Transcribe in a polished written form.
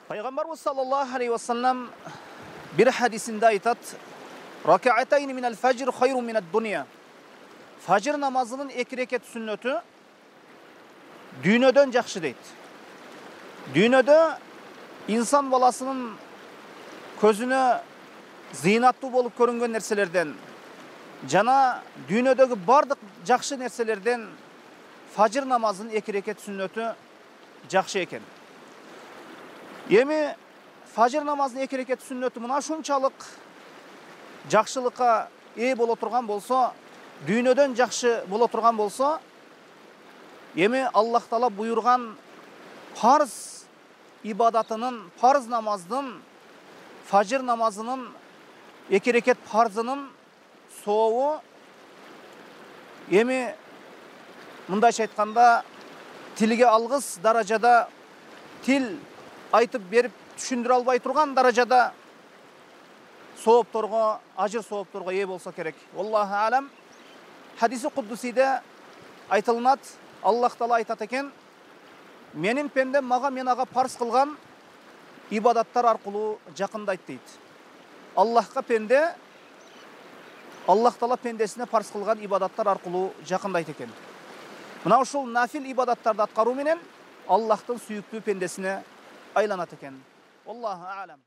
Peygamberimiz sallallahu aleyhi ve sellem bir hadisinde aytat: "Rak'atayn minel fecr hayrun mined dunya." Fajr namazının 2 rekat sünneti dünyödön jakşı deyt. Dünyödö insan balasının közüne zinattуу bolup görüngen nerselerden jana dünyödөгү bardык jakşı nerselerden fajr namazının 2 rekat sünneti jakşı eken. Эми фажыр намазынын 2 рекет сүннөтү мына ушунчалык жакшылыкка ээ боло турган болсо, дүйнөдөн жакшы боло турган болсо, эми Аллах Таала буйрган парыз ибадатынын, парыз намаздын, фажыр намазынын 2 рекет парзынын сообу эми мындайча айтканда тилге алгыс даражада, тил айтып берип түшүндүрө албай турган даражада соопторго, ажыр соопторго ээ болсо керек. Аллаху алам. Хадиси куддусиде айтылынат, Аллах Таала айтат экен: "Менин пендем мага мен ага парз кылган ибадаттар аркылуу жакындайт" дейт. Аллахка пенде, Аллах Таала пендесине парз кылган ибадаттар аркылуу жакындайт экен. Мына ушул нафил ибадаттарды аткаруу менен Аллахтын сүйүктүү пендесине айланат экен. Аллаху алам.